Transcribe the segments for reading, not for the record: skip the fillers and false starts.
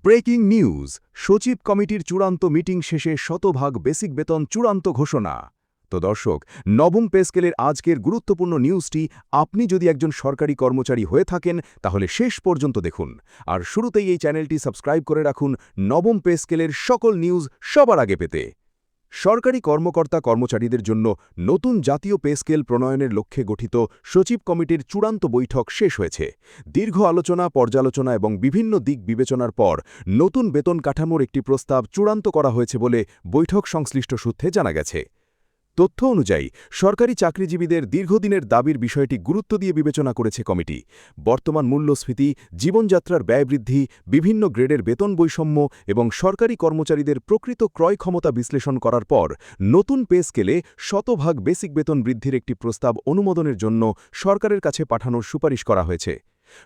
Breaking news, সচিব কমিটির চূড়ান্ত মিটিং শেষে শতভাগ বেসিক বেতন চূড়ান্ত ঘোষণা। তো দর্শক, নবম পে স্কেলের আজকের গুরুত্বপূর্ণ নিউজটি আপনি যদি একজন সরকারি কর্মচারী হয়ে থাকেন তাহলে শেষ পর্যন্ত দেখুন। আর শুরুতেই এই চ্যানেলটি সাবস্ক্রাইব করে রাখুন নবম পে স্কেলের সকল নিউজ সবার আগে পেতে। সরকারি কর্মকর্তা কর্মচারীদের জন্য নতুন জাতীয় পে স্কেল প্রণয়নের লক্ষ্যে গঠিত সচিব কমিটির চূড়ান্ত বৈঠক শেষ হয়েছে। দীর্ঘ আলোচনা, পর্যালোচনা এবং বিভিন্ন দিক বিবেচনার পর নতুন বেতন কাঠামোর একটি প্রস্তাব চূড়ান্ত করা হয়েছে বলে বৈঠক সংশ্লিষ্ট সূত্রে জানা গেছে। তথ্য অনুযায়ী সরকারি চাকরিজীবীদের দীর্ঘদিনের দাবির বিষয়টি গুরুত্ব দিয়ে বিবেচনা করেছে কমিটি। বর্তমান মূল্যস্ফীতি, জীবনযাত্রার ব্যয় বৃদ্ধি, বিভিন্ন গ্রেডের বেতন বৈষম্য এবং সরকারি কর্মচারীদের প্রকৃত ক্রয় ক্ষমতা বিশ্লেষণ করার পর নতুন পে স্কেলে শতভাগ বেসিক বেতন বৃদ্ধির একটি প্রস্তাব অনুমোদনের জন্য সরকারের কাছে পাঠানোর সুপারিশ করা হয়েছে।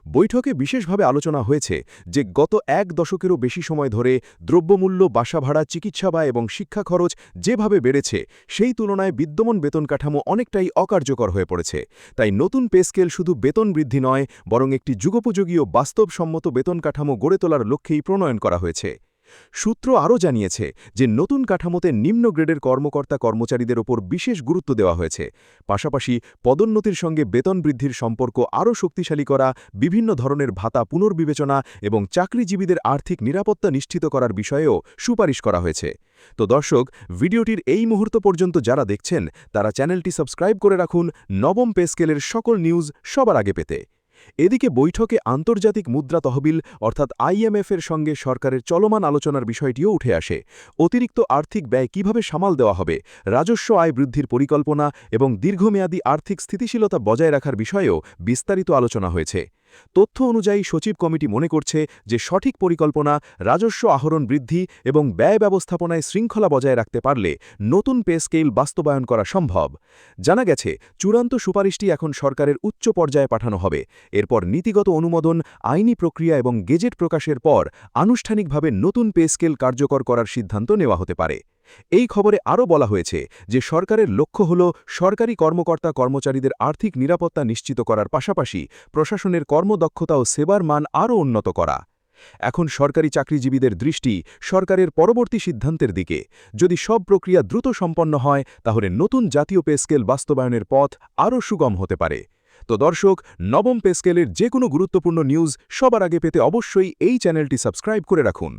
বৈঠকে বিশেষভাবে আলোচনা হয়েছে যে গত এক দশকেরও বেশি সময় ধরে দ্রব্যমূল্য, বাসা ভাড়া, চিকিৎসা ব্যয় এবং শিক্ষা খরচ যেভাবে বেড়েছে সেই তুলনায় বিদ্যমান বেতন কাঠামো অনেকটাই অকার্যকর হয়ে পড়েছে। তাই নতুন পে স্কেল শুধু বেতন বৃদ্ধি নয়, বরং একটি যুগোপযোগী ও বাস্তবসম্মত বেতন কাঠামো গড়ে তোলার লক্ষ্যেই প্রণয়ন করা হয়েছে। সূত্র আরও জানিয়েছে যে নতুন কাঠামোতে নিম্ন গ্রেডের কর্মকর্তা কর্মচারীদের ওপর বিশেষ গুরুত্ব দেওয়া হয়েছে। পাশাপাশি পদোন্নতির সঙ্গে বেতন বৃদ্ধির সম্পর্ক আরও শক্তিশালী করা, বিভিন্ন ধরনের ভাতা পুনর্বিবেচনা এবং চাকরিজীবীদের আর্থিক নিরাপত্তা নিশ্চিত করার বিষয়েও সুপারিশ করা হয়েছে। তো দর্শক, ভিডিওটির এই মুহূর্ত পর্যন্ত যারা দেখছেন তারা চ্যানেলটি সাবস্ক্রাইব করে রাখুন নবম পে স্কেলের সকল নিউজ সবার আগে পেতে। এদিকে বৈঠকে আন্তর্জাতিক মুদ্রা তহবিল অর্থাৎ IMF-এর সঙ্গে সরকারের চলমান আলোচনার বিষয়টিও উঠে আসে। অতিরিক্ত আর্থিক ব্যয় কিভাবে সামাল দেওয়া হবে, রাজস্ব আয় বৃদ্ধির পরিকল্পনা এবং দীর্ঘমেয়াদী আর্থিক স্থিতিশীলতা বজায় রাখার বিষয়েও বিস্তারিত আলোচনা হয়েছে। তথ্য অনুযায়ী সচিব কমিটি মনে করছে যে সঠিক পরিকল্পনা, রাজস্ব আহরণ বৃদ্ধি এবং ব্যয় ব্যবস্থাপনায় শৃঙ্খলা বজায় রাখতে পারলে নতুন পে স্কেল বাস্তবায়ন করা সম্ভব। জানা গেছে, চূড়ান্ত সুপারিশটি এখন সরকারের উচ্চ পর্যায়ে পাঠানো হবে। এরপর নীতিগত অনুমোদন, আইনি প্রক্রিয়া এবং গেজেট প্রকাশের পর আনুষ্ঠানিকভাবে নতুন পে স্কেল কার্যকর করার সিদ্ধান্ত নেওয়া হতে পারে। এই খবরে আরও বলা হয়েছে যে সরকারের লক্ষ্য হল সরকারি কর্মকর্তা কর্মচারীদের আর্থিক নিরাপত্তা নিশ্চিত করার পাশাপাশি প্রশাসনের কর্মদক্ষতা ও সেবার মান আরও উন্নত করা। এখন সরকারি চাকরিজীবীদের দৃষ্টি সরকারের পরবর্তী সিদ্ধান্তের দিকে। যদি সব প্রক্রিয়া দ্রুত সম্পন্ন হয় তাহলে নতুন জাতীয় পে স্কেল বাস্তবায়নের পথ আরও সুগম হতে পারে। তো দর্শক, নবম পে স্কেলের যে কোনো গুরুত্বপূর্ণ নিউজ সবার আগে পেতে অবশ্যই এই চ্যানেলটি সাবস্ক্রাইব করে রাখুন।